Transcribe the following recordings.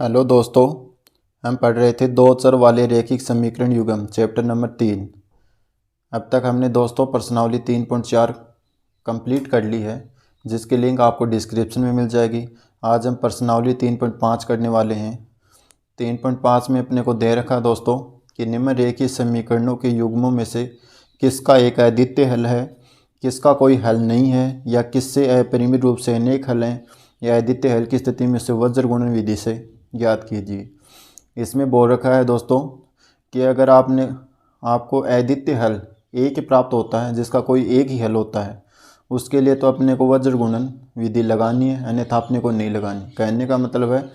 Hello दोस्तों, हम पढ़ रहे थे दो चर वाले रैखिक समीकरण युग्म चैप्टर नंबर 3। अब तक हमने दोस्तों प्रश्नावली 3.4 कंप्लीट कर ली है, जिसकी लिंक आपको डिस्क्रिप्शन में मिल जाएगी। आज हम प्रश्नावली 3.5 करने वाले हैं। 3.5 में अपने को दे रखा दोस्तों कि निम्न रेखीय समीकरणों के युग्मों में से किसका एक अद्वितीय हल है, किसका कोई हल नहीं है, या किससे अपरिमित रूप से अनेक हल हैं, या अद्वितीय हल की स्थिति में से वज्र गुणन विधि से ज्ञात कीजिए। इसमें बोल रखा है दोस्तों कि अगर आपको अद्वितीय हल एक ही प्राप्त होता है, जिसका कोई एक ही हल होता है, उसके लिए तो अपने को वज्र गुणन विधि लगानी है, अन्यथा अपने को नहीं लगानी। कहने का मतलब है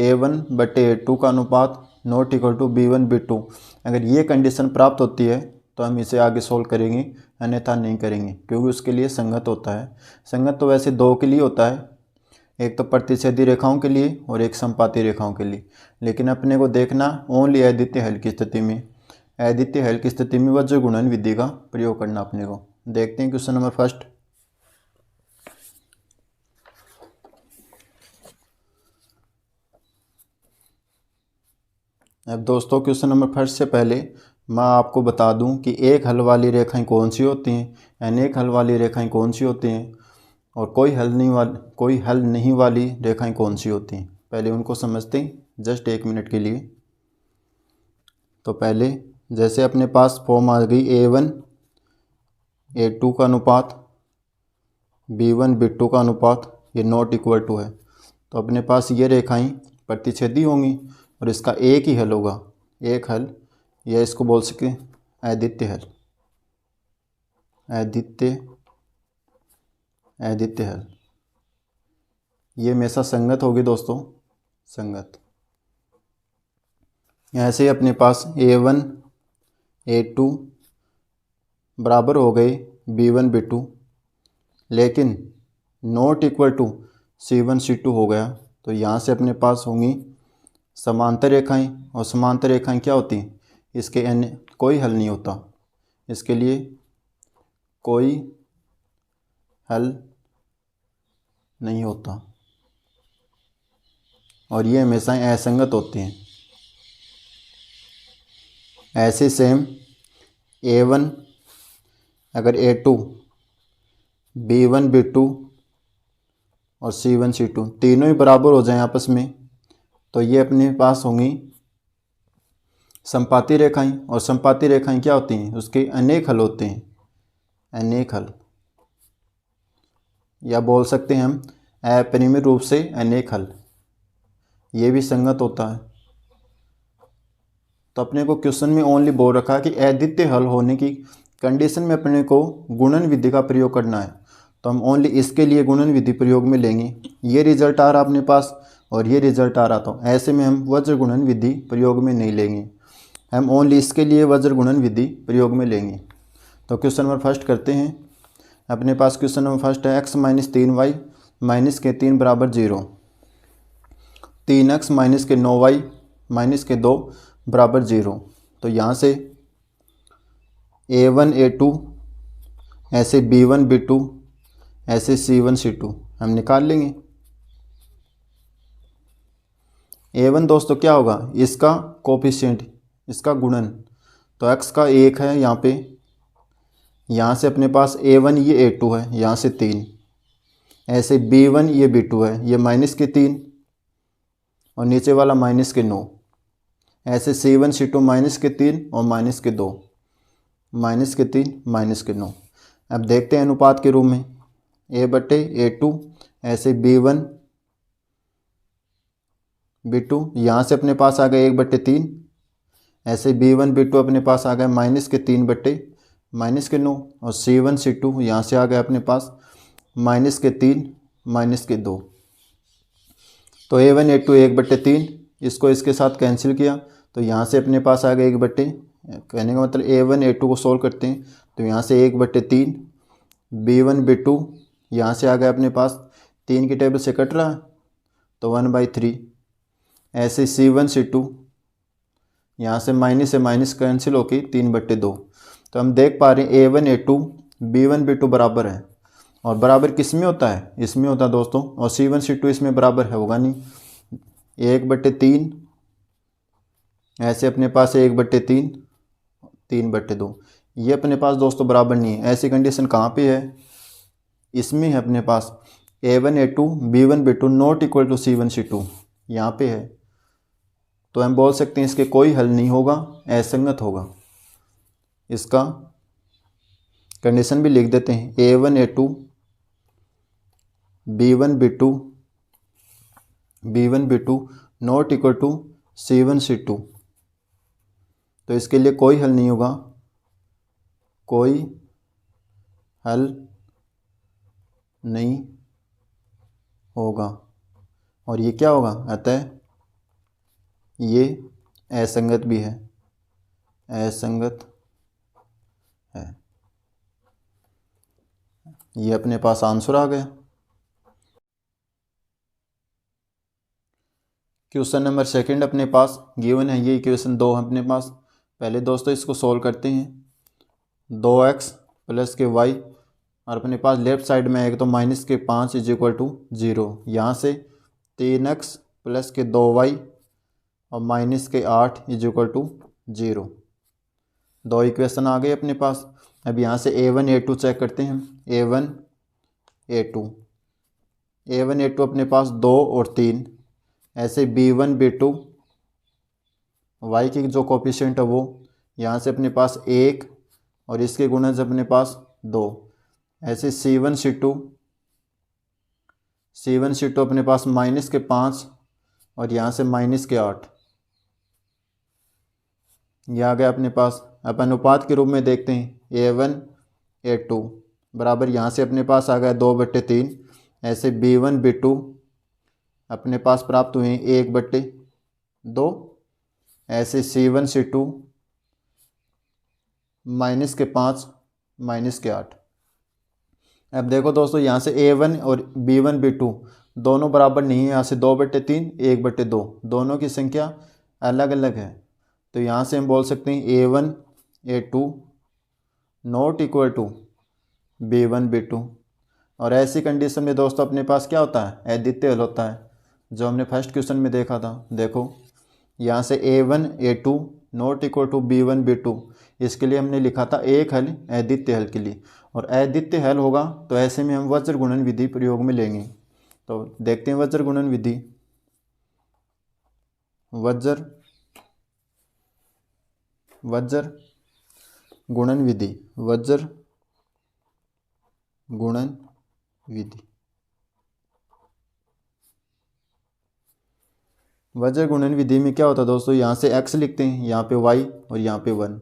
A1/A2 का अनुपात नॉट इक्वल टू B1/B2। अगर ये कंडीशन प्राप्त होती है तो हम इसे आगे सोल्व करेंगे, अन्यथा नहीं करेंगे, क्योंकि उसके लिए संगत होता है। संगत तो वैसे दो के लिए होता है, एक तो प्रतिच्छेदी रेखाओं के लिए और एक संपाती रेखाओं के लिए, लेकिन अपने को देखना ओनली अद्वितीय हल की स्थिति में। अद्वितीय हल की स्थिति में वज्र गुणन विधि का प्रयोग करना अपने को। देखते हैं क्वेश्चन नंबर फर्स्ट। अब दोस्तों क्वेश्चन नंबर फर्स्ट से पहले मैं आपको बता दूं कि एक हल वाली रेखाएं कौन सी होती हैं, अनेक हल वाली रेखाएं कौन सी होती हैं, और कोई हल नहीं वाली रेखाएं कौन सी होती हैं। पहले उनको समझते हैं जस्ट 1 मिनट के लिए। तो पहले जैसे अपने पास फॉर्म आ गई A1/A2 का अनुपात, B1/B2 का अनुपात, ये नॉट इक्वल टू है, तो अपने पास ये रेखाएं प्रतिच्छेदी होंगी और इसका एक ही हल होगा। एक हल, या इसको बोल सके अद्वितीय हल। अद्वितीय हल ये हमेशा संगत होगी दोस्तों, संगत। ऐसे ही अपने पास A1/A2 बराबर हो गए B1/B2, लेकिन नॉट इक्वल टू C1/C2 हो गया, तो यहाँ से अपने पास होंगी समांतर रेखाएं, और समांतर रेखाएं क्या होती हैं, इसके अन्य कोई हल नहीं होता, इसके लिए कोई हल नहीं होता, और ये हमेशा असंगत होते हैं। ऐसे सेम A1 अगर A2, B1/B2 और C1/C2 तीनों ही बराबर हो जाएं आपस में, तो ये अपने पास होंगी संपाती रेखाएं, और संपाती रेखाएं क्या होती हैं, उसके अनेक हल होते हैं। अनेक हल, या बोल सकते हैं हम अपरिमित रूप से अनेक हल, ये भी संगत होता है। तो अपने को क्वेश्चन में ओनली बोल रखा है कि अद्वितीय हल होने की कंडीशन में अपने को गुणन विधि का प्रयोग करना है, तो हम ओनली इसके लिए गुणन विधि प्रयोग में लेंगे। ये रिजल्ट आ रहा अपने पास और ये रिजल्ट आ रहा, तो ऐसे में हम वज्र गुणन विधि प्रयोग में नहीं लेंगे, हम ओनली इसके लिए वज्र गुणन विधि प्रयोग में लेंगे। तो क्वेश्चन नंबर फर्स्ट करते हैं। अपने पास क्वेश्चन नंबर फर्स्ट है x-3y -3 बराबर 0, 3x -9y -2 बराबर 0। तो यहाँ से A1/A2 ऐसे B1/B2 ऐसे C1/C2 हम निकाल लेंगे। A1 दोस्तों क्या होगा, इसका कोफिशिएंट, इसका गुणन, तो x का 1 है यहाँ पे, यहाँ से अपने पास A1 ये A2 है, यहाँ से 3, ऐसे B1 ये B2 है, ये -3 और नीचे वाला -9, ऐसे C1/C2 -3 और -2, -3 -9। अब देखते हैं अनुपात के रूप में A/A2 ऐसे B1/B2, यहाँ से अपने पास आ गया 1/3, ऐसे B1/B2 अपने पास आ गया -3/9, और C1/C2 यहाँ से आ गया अपने पास -3 -2। तो A1/A2 1/3, इसको इसके साथ कैंसिल किया, तो यहाँ से अपने पास आ गया 1/, कहने का मतलब A1/A2 को सोल्व करते हैं, तो यहाँ से 1/3, B1/B2 यहाँ से आ गया अपने पास 3 की टेबल से कट रहा है, तो 1/3, ऐसे C1/C2 यहाँ से माइनस से माइनस कैंसिल होके 3/2। तो हम देख पा रहे हैं A1/A2 B1/B2 बराबर है, और बराबर किस में होता है, इसमें होता है दोस्तों, और C1/C2 इसमें बराबर है, होगा नहीं, 1/3, ऐसे अपने पास है 1/3, 3/2। ये अपने पास दोस्तों बराबर नहीं है। ऐसी कंडीशन कहाँ पे है? इसमें है अपने पास A1 A2 B1 B2 not equal to C1 C2, यहाँ पे है। तो हम बोल सकते हैं इसके कोई हल नहीं होगा, असंगत होगा। इसका कंडीशन भी लिख देते हैं, A1 A2 B1 B2 B1 B2 not equal to C1 C2। तो इसके लिए कोई हल नहीं होगा, कोई हल नहीं होगा। और ये क्या होगा? अतः ये असंगत भी है, असंगत है। ये अपने पास आंसर आ गया। क्वेश्चन नंबर सेकंड अपने पास गिवन है, ये इक्वेशन 2 अपने पास। पहले दोस्तों इसको सोल्व करते हैं। 2x प्लस के y और अपने पास लेफ्ट साइड में आएगा तो -5 इज इक्वल टू 0। यहाँ से 3x प्लस के 2y और -8 इज इक्वल टू 0। 2 इक्वेशन आ गए अपने पास। अब यहाँ से A1 A2 चेक करते हैं हम। A1 A2 अपने पास 2 और 3, ऐसे B1 B2 y की जो कोफिशिएंट है वो यहाँ से अपने पास 1 और इसके गुणज अपने पास 2, ऐसे C1 C2 अपने पास -5 और यहाँ से -8, ये आ गया अपने पास। अब अनुपात के रूप में देखते हैं, A1 A2 बराबर यहाँ से अपने पास आ गया 2/3, ऐसे B1 B2 अपने पास प्राप्त हुए 1/2, ऐसे C1 C2 -5 -8। अब देखो दोस्तों, यहाँ से A1 और B1 B2 दोनों बराबर नहीं है। यहाँ से 2/3 1/2 दोनों की संख्या अलग अलग है। तो यहाँ से हम बोल सकते हैं A1 A2 not equal to B1 B2। और ऐसी कंडीशन में दोस्तों अपने पास क्या होता है? अद्वितीय हल होता है, जो हमने फर्स्ट क्वेश्चन में देखा था। देखो यहाँ से A1 A2 not equal to B1 B2, इसके लिए हमने लिखा था एक हल अद्वितीय हल के लिए। और अद्वितीय हल होगा तो ऐसे में हम वज्र गुणन विधि प्रयोग में लेंगे। तो देखते हैं वज्र गुणन विधि। वज्र गुणन विधि, वज्र गुणन विधि। वज्र गुणन विधि में क्या होता है दोस्तों? यहाँ से x लिखते हैं, यहाँ पे y और यहाँ पे 1।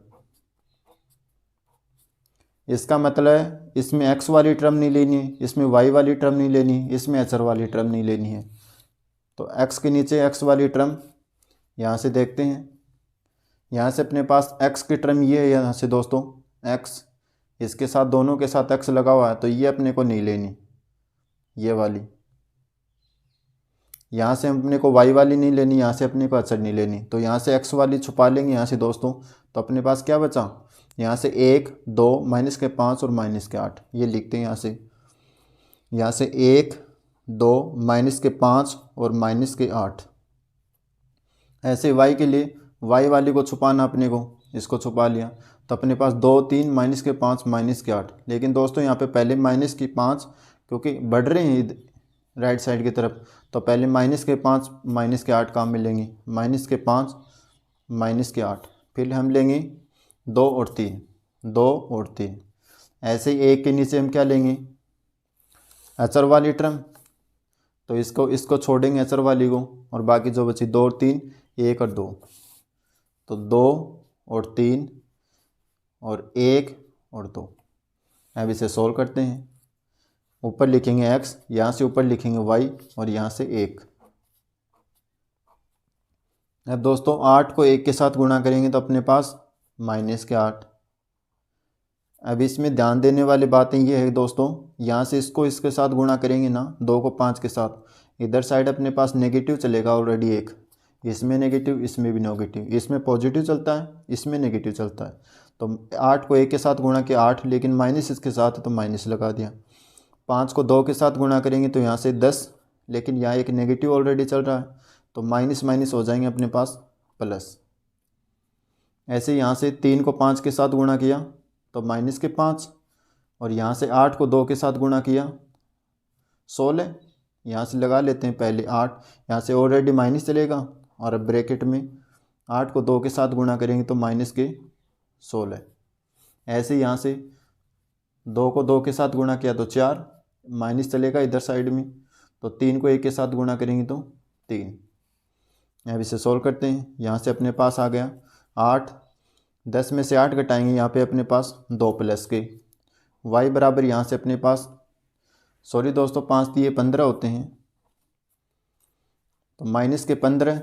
इसका मतलब है इसमें x वाली टर्म नहीं लेनी है, इसमें y वाली टर्म नहीं लेनी है, इसमें एचर वाली टर्म नहीं लेनी है। तो x के नीचे x वाली टर्म यहाँ से देखते हैं। यहाँ से अपने पास x की टर्म ये है, यहाँ से दोस्तों x, इसके साथ दोनों के साथ x लगा हुआ है, तो ये अपने को नहीं लेनी, ये वाली। यहाँ से अपने को y वाली नहीं लेनी, यहाँ से अपने को एचर नहीं लेनी। तो यहाँ से x वाली छुपा लेंगे यहाँ से दोस्तों। तो अपने पास क्या बचा? यहाँ से 1 2 -5 और -8, ये लिखते हैं यहाँ से। यहाँ से 1 2 -5 और -8। ऐसे y के लिए y वाली को छुपाना अपने को, इसको छुपा लिया। तो अपने पास 2 3 -5 -8। लेकिन दोस्तों यहाँ पे पहले -5, क्योंकि बढ़ रहे हैं राइट साइड की तरफ, तो पहले -5 -8 काम में लेंगे। -5 -8, फिर हम लेंगे 2 और 3, 2 और 3। ऐसे ही 1 के नीचे हम क्या लेंगे? एचर वाली टर्म। तो इसको छोड़ेंगे एचर वाली को, और बाकी जो बची 2 और 3, 1 और 2। तो 2 और 3 और 1 और 2। अब इसे सोल्व करते हैं। ऊपर लिखेंगे x, यहाँ से ऊपर लिखेंगे y और यहाँ से 1। अब दोस्तों 8 को 1 के साथ गुणा करेंगे तो अपने पास -8। अब इसमें ध्यान देने वाली बातें ये है दोस्तों, यहाँ से इसको इसके साथ गुणा करेंगे ना, 2 को 5 के साथ, इधर साइड अपने पास नेगेटिव चलेगा ऑलरेडी एक, इसमें नेगेटिव, इसमें भी नेगेटिव, इसमें पॉजिटिव चलता है, इसमें नेगेटिव चलता है। तो 8 को 1 के साथ गुणा किया 8, लेकिन माइनस इसके साथ है तो माइनस लगा दिया। 5 को 2 के साथ गुणा करेंगे तो यहाँ से 10, लेकिन यहाँ एक नेगेटिव ऑलरेडी चल रहा है, तो माइनस माइनस हो जाएंगे अपने पास प्लस। ऐसे यहाँ से 3 को 5 के साथ गुणा किया तो माइनस के 5, और यहाँ से 8 को 2 के साथ गुणा किया 16। यहाँ से लगा लेते हैं पहले 8, यहाँ से ऑलरेडी माइनस चलेगा, और अब ब्रैकेट में 8 को 2 के साथ गुणा करेंगे तो माइनस के 16। ऐसे यहाँ से 2 को 2 के साथ गुणा किया तो 4, माइनस चलेगा इधर साइड में, तो 3 को 1 के साथ गुणा करेंगे तो 3। अब इसे सोल्व करते हैं। यहाँ से अपने पास आ गया 8, 10 में से 8 घटाएंगे यहाँ पे अपने पास 2 प्लस के, y बराबर यहाँ से अपने पास, सॉरी दोस्तों 5 दिए 15 होते हैं, तो माइनस के 15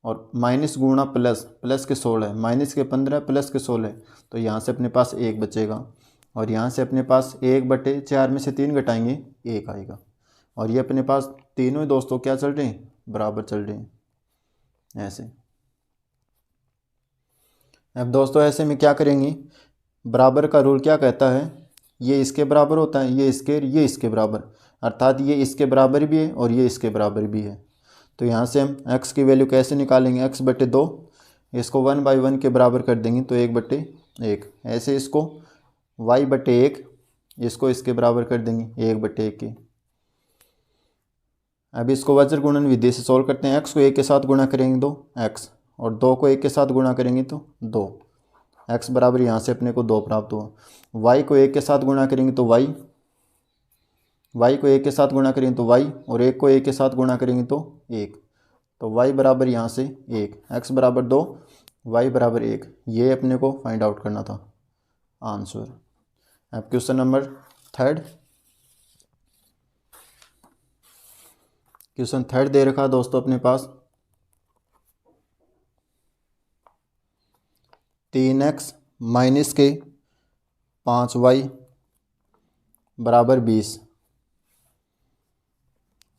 और माइनस गुणा प्लस, प्लस के 16, माइनस के 15 प्लस के 16, तो यहाँ से अपने पास 1 बचेगा, और यहाँ से अपने पास 1/4 में से 3 घटाएंगे 1 आएगा, और ये अपने पास तीनों ही दोस्तों क्या चल रहे हैं, बराबर चल रहे हैं ऐसे। अब दोस्तों ऐसे में क्या करेंगे, बराबर का रूल क्या कहता है, ये इसके बराबर होता है, ये इसके बराबर, अर्थात ये इसके बराबर भी है और ये इसके बराबर भी है। तो यहाँ से हम x की वैल्यू कैसे निकालेंगे, x/2, इसको 1/1 के बराबर कर देंगे तो 1/1। ऐसे इसको y/1, इसको इसके बराबर कर देंगे 1/1 के। अब इसको वज्र गुणन विधि से सोल्व करते हैं। x को 1 के साथ गुणा करेंगे तो x, और 2 को 1 के साथ गुणा करेंगे तो 2, x बराबर यहाँ से अपने को 2 प्राप्त हुआ। y को 1 के साथ गुणा करेंगे तो y को 1 के साथ गुणा करेंगे तो y, और 1 को 1 के साथ गुणा करेंगे तो 1, तो y बराबर यहाँ से 1, x बराबर 2, y बराबर 1। ये अपने को फाइंड आउट करना था आंसर। अब क्वेश्चन नंबर 3, क्वेश्चन 3 दे रखा दोस्तों अपने पास 3x माइनस के 5y बराबर 20,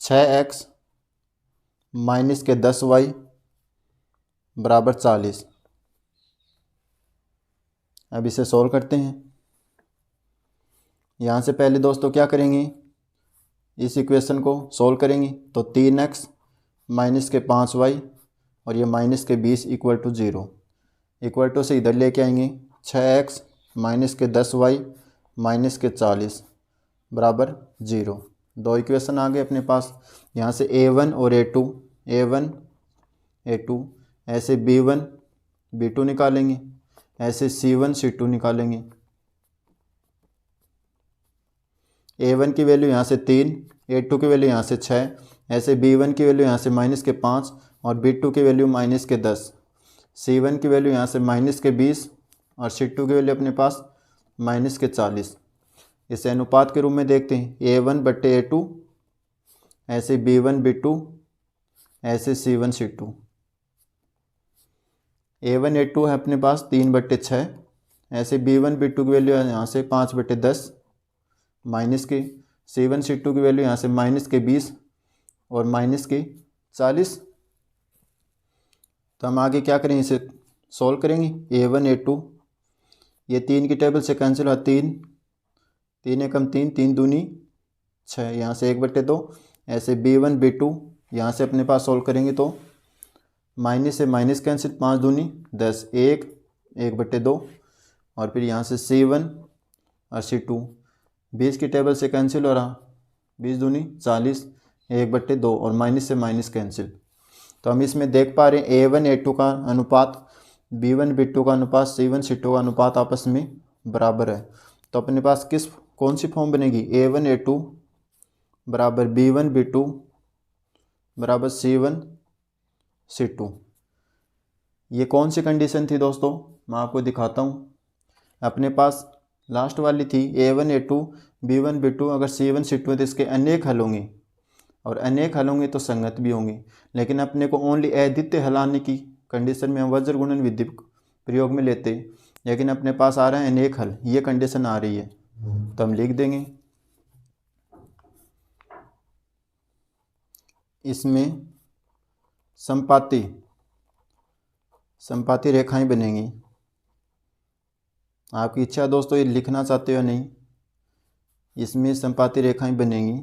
6x माइनस के 10y बराबर 40। अब इसे सोल्व करते हैं। यहाँ से पहले दोस्तों क्या करेंगे, इस इक्वेशन को सोल्व करेंगे तो 3x माइनस के 5y और ये माइनस के 20 इक्वल टू 0, इक्वल टू से इधर लेके आएंगे 6x माइनस के 10y माइनस के 40 बराबर 0। दो इक्वेशन आ गए अपने पास। यहाँ से a1 और a2 ऐसे b1 b2 निकालेंगे, ऐसे c1 c2 निकालेंगे। a1 की वैल्यू यहाँ से 3, a2 की वैल्यू यहाँ से 6, ऐसे b1 की वैल्यू यहाँ से माइनस के 5 और b2 की वैल्यू माइनस के 10, c1 की वैल्यू यहाँ से माइनस के 20 और c2 की वैल्यू अपने पास माइनस के 40। इसे अनुपात के रूप में देखते हैं, a1/a2, ऐसे b1 b2, ऐसे c1 c2। a1 a2 है अपने पास 3/6, ऐसे b1 b2 की वैल्यू है यहाँ से 5/10 माइनस के, c1 c2 की वैल्यू यहाँ से माइनस के 20 और माइनस के 40। तो हम आगे क्या करेंगे, इसे सोल्व करेंगे। a1 a2 ये 3 की टेबल से कैंसिल हुआ, 3 एकम 3, 3 दूनी 6, यहाँ से 1/2, ऐसे b1 b2 यहाँ से अपने पास सोल्व करेंगे तो माइनस से माइनस कैंसिल, 5 दूनी 10, 1/2, और फिर यहाँ से c1 और c2 20 की टेबल से कैंसिल हो रहा, 20 दूनी 40, 1/2 और माइनस से माइनस कैंसिल। तो हम इसमें देख पा रहे हैं a1 a2 का अनुपात, b1 b2 का अनुपात, c1 c2 का अनुपात आपस में बराबर है। तो अपने पास कौन सी फॉर्म बनेगी, a1 a2 बराबर b1 b2 बराबर c1 c2। ये कौन सी कंडीशन थी दोस्तों, मैं आपको दिखाता हूँ। अपने पास लास्ट वाली थी a1 a2 b1 b2, अगर c1 c2 है तो इसके अनेक हल होंगे, और अनेक हल होंगे तो संगत भी होंगे। लेकिन अपने को ओनली अद्वितीय हल आने की कंडीशन में हम वज्र गुणन विधि प्रयोग में लेते, लेकिन अपने पास आ रहा है अनेक हल, ये कंडीशन आ रही है तो हम लिख देंगे। इसमें संपाती रेखाएं बनेंगी। आपकी इच्छा है दोस्तों ये लिखना चाहते हो या नहीं, इसमें संपाती रेखाएं बनेंगी।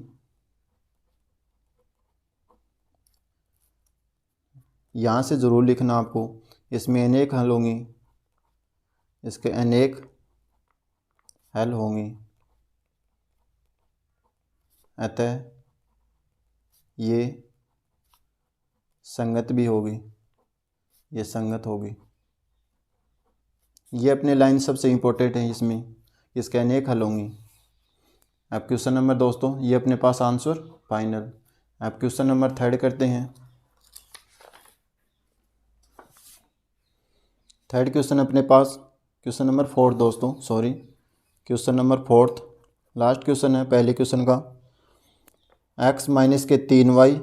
यहाँ से ज़रूर लिखना आपको, इसमें अनेक हल होंगी, इसके अनेक हल होंगी, अतः ये संगत भी होगी, ये संगत होगी। ये अपने लाइन सबसे इम्पोर्टेंट है, इसमें इसके अनेक हल होंगी। अब क्वेश्चन नंबर दोस्तों, ये अपने पास आंसर फाइनल। अब क्वेश्चन नंबर 3 करते हैं। थर्ड क्वेश्चन अपने पास क्वेश्चन नंबर 4 दोस्तों, sorry question number 4 last question है पहले क्वेश्चन का। x माइनस के 3y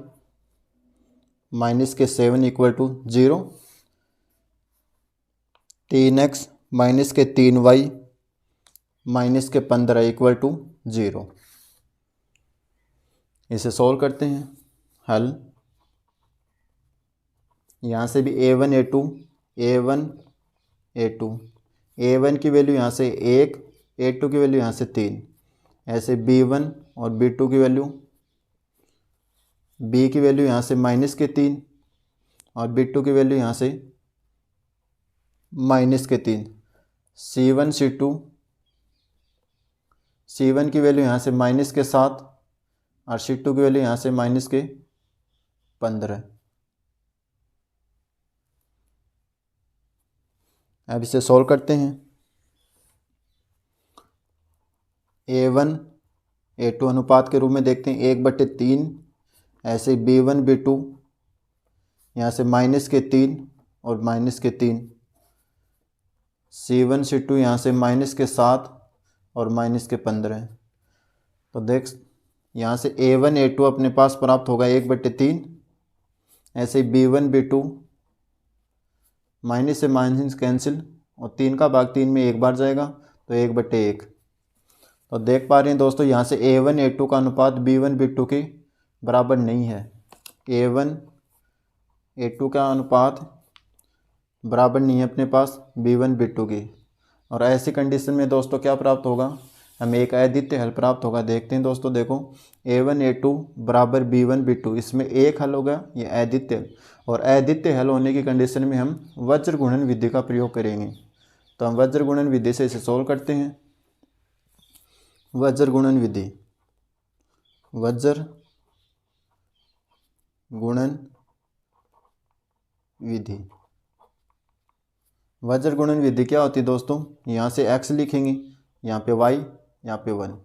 माइनस के 7 इक्वल टू 0, 3x माइनस के 3y माइनस के 15 इक्वल टू 0। इसे सॉल्व करते हैं। हल, यहाँ से भी a1 a2 a1 a2, a1 की वैल्यू यहाँ से 1, a2 की वैल्यू यहाँ से 3, ऐसे b1 और b2 की वैल्यू, b की वैल्यू यहाँ से माइनस के 3 और b2 की वैल्यू यहाँ से माइनस के 3, c1 c2, c1 की वैल्यू यहाँ से माइनस के 7 और c2 की वैल्यू यहाँ से माइनस के 15। अब इसे सॉल्व करते हैं। a1 a2 अनुपात के रूप में देखते हैं 1/3, ऐसे b1 b2 यहाँ से माइनस के 3 और माइनस के 3, c1 c2 यहाँ से माइनस के 7 और माइनस के 15। तो देख यहाँ से a1 a2 अपने पास प्राप्त होगा 1/3, ऐसे b1 b2 माइनस से माइनस कैंसिल और 3 का भाग 3 में एक बार जाएगा तो 1/1। तो देख पा रहे हैं दोस्तों, यहाँ से a1 a2 का अनुपात b1 b2 के बराबर नहीं है। a1 a2 का अनुपात बराबर नहीं है अपने पास b1 b2 की, और ऐसी कंडीशन में दोस्तों क्या प्राप्त होगा, हमें एक अद्वितीय हल प्राप्त होगा। देखते हैं दोस्तों, देखो a1 a2 बराबर b1 b2, इसमें एक हल होगा, ये अद्वितीय, और अद्वितीय हल होने की कंडीशन में हम वज्र गुणन विधि का प्रयोग करेंगे। तो हम वज्र गुणन विधि से इसे सोल्व करते हैं। वज्र गुणन विधि, वज्र गुणन विधि, वज्र गुणन विधि क्या होती है दोस्तों, यहाँ से x लिखेंगे, यहाँ पे y, यहाँ पे 1।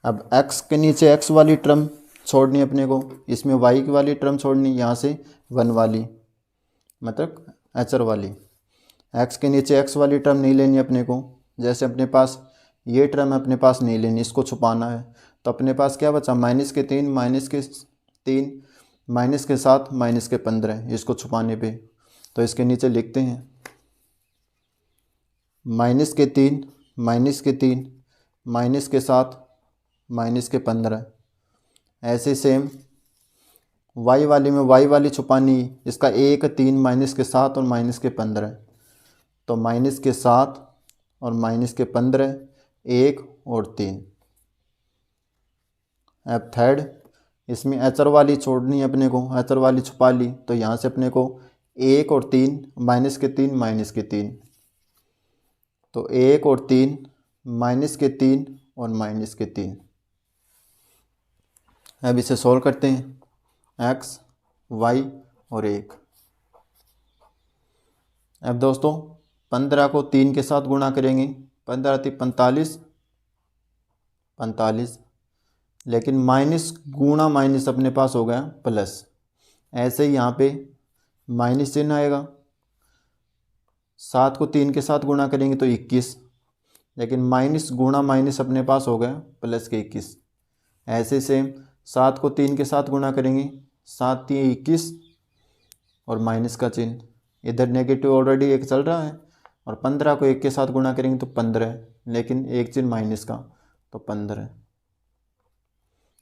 अब x के नीचे x वाली टर्म छोड़नी अपने को, इसमें y की वाली टर्म छोड़नी, यहाँ से 1 वाली मतलब एचर वाली। x के नीचे x वाली टर्म नहीं लेनी अपने को, जैसे अपने पास ये टर्म अपने पास नहीं लेनी, इसको छुपाना है। तो अपने पास क्या बचा, माइनस के 3 माइनस के 3 माइनस के 7 माइनस के 15, इसको छुपाने पे। तो इसके नीचे लिखते हैं माइनस के 3 माइनस के 3 माइनस के 7 माइनस के 15। ऐसे सेम y वाली में y वाली छुपानी, इसका 1 3 माइनस के 7 और माइनस के 15। तो माइनस के 7 और माइनस के 15, 1 और 3। अब थर्ड, इसमें एचर वाली छोड़नी है अपने को, एचर वाली छुपा ली, तो यहाँ से अपने को 1 और 3 माइनस के 3 माइनस के 3, तो 1 और 3 माइनस के 3 और माइनस के 3। अब इसे सॉल्व करते हैं, x y और 1। अब दोस्तों 15 को 3 के साथ गुणा करेंगे, 15 × 45 45, लेकिन माइनस गुणा माइनस अपने पास हो गया प्लस, ऐसे ही यहाँ पे माइनस चिन्ह आएगा। 7 को 3 के साथ गुणा करेंगे तो 21, लेकिन माइनस गुणा माइनस अपने पास हो गया प्लस के 21। ऐसे सेम 7 को 3 के साथ गुणा करेंगे, 7 3 21 और माइनस का चिन्ह, इधर नेगेटिव ऑलरेडी एक चल रहा है, और 15 को 1 के साथ गुणा करेंगे तो 15, लेकिन एक चिन्ह माइनस का तो 15।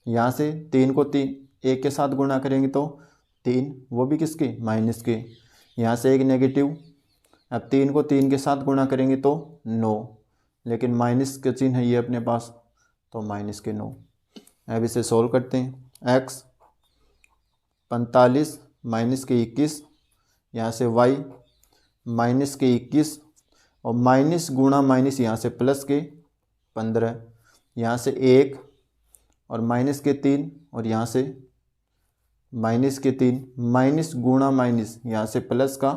यहाँ से 3 को 1 के साथ गुणा करेंगे तो 3, वो भी किसके, माइनस के। यहाँ से एक नेगेटिव, अब 3 को 3 के साथ गुणा करेंगे तो 9, लेकिन माइनस का चिन्ह है ये अपने पास, तो माइनस के 9। अब इसे सोल्व करते हैं। x 45 माइनस के 21, यहाँ से y माइनस के 21 और माइनस गुणा माइनस यहाँ से प्लस के 15, यहाँ से 1 और माइनस के 3 और यहाँ से माइनस के 3, माइनस गुणा माइनस यहाँ से प्लस का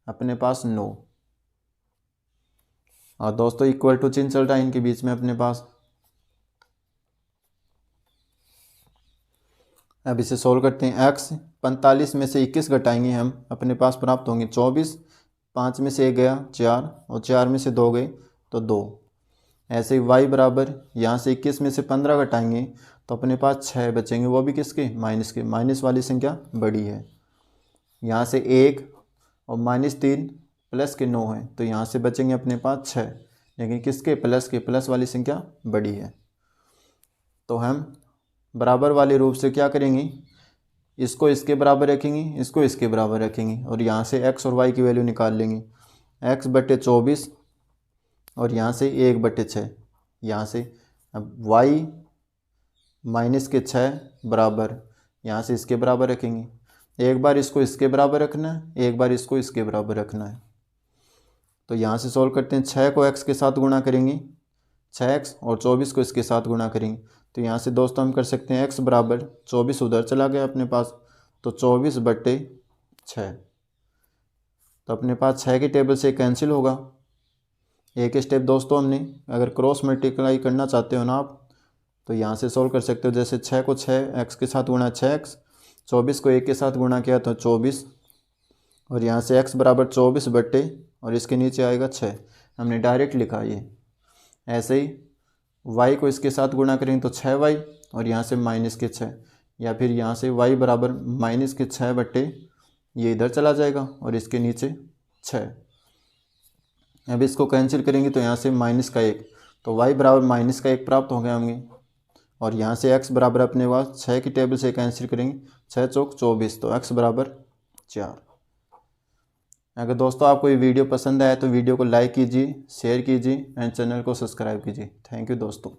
अपने पास 9। और दोस्तों इक्वल टू चिन्ह चल रहा है इनके बीच में अपने पास। अब इसे सोल्व करते हैं। x 45 में से 21 घटाएंगे हम, अपने पास प्राप्त होंगे 24, 5 में से 1 गया 4 और 4 में से 2 गए तो 2। ऐसे ही y बराबर यहाँ से 21 में से 15 घटाएंगे तो अपने पास 6 बचेंगे, वो भी किसके, माइनस के। माइनस वाली संख्या बड़ी है। यहाँ से 1 और -3 प्लस के 9 है तो यहाँ से बचेंगे अपने पास 6, लेकिन किसके, प्लस के। प्लस वाली संख्या बड़ी है। तो हम बराबर वाले रूप से क्या करेंगे, इसको इसके बराबर रखेंगे, इसको इसके बराबर रखेंगे और यहाँ से x और y की वैल्यू निकाल लेंगे। x बटे 24 और यहाँ से 1/6, यहाँ से अब y माइनस के 6 बराबर यहाँ से इसके बराबर रखेंगे। एक बार इसको इसके बराबर रखना है, एक बार इसको इसके बराबर रखना है। तो यहाँ से सॉल्व करते हैं। 6 को x के साथ गुणा करेंगे, 6x और 24 को इसके साथ गुणा करेंगे। तो यहाँ से दोस्तों हम कर सकते हैं x बराबर 24 उधर चला गया अपने पास, तो 24/6। तो अपने पास 6 की टेबल से कैंसिल होगा। एक स्टेप दोस्तों हमने, अगर क्रॉस मल्टीप्लाई करना चाहते हो ना आप, तो यहाँ से सॉल्व कर सकते हो। जैसे 6 को 6x के साथ गुणा 6x, 24 को 1 के साथ गुणा किया तो 24 और यहाँ से x बराबर 24 बट्टे और इसके नीचे आएगा 6, हमने डायरेक्ट लिखा ये। ऐसे ही y को इसके साथ गुणा करेंगे तो 6y और यहाँ से माइनस के 6, या फिर यहाँ से y बराबर माइनस के 6 बट्टे ये इधर चला जाएगा और इसके नीचे 6। अब इसको कैंसिल करेंगे तो यहाँ से माइनस का 1, तो y बराबर माइनस का 1 प्राप्त हो गया हमें। और यहाँ से x बराबर अपने पास 6 की टेबल से कैंसिल करेंगे, 6 चौक 24, तो x बराबर 4। अगर दोस्तों आपको ये वीडियो पसंद आया तो वीडियो को लाइक कीजिए, शेयर कीजिए एंड चैनल को सब्सक्राइब कीजिए। थैंक यू दोस्तों।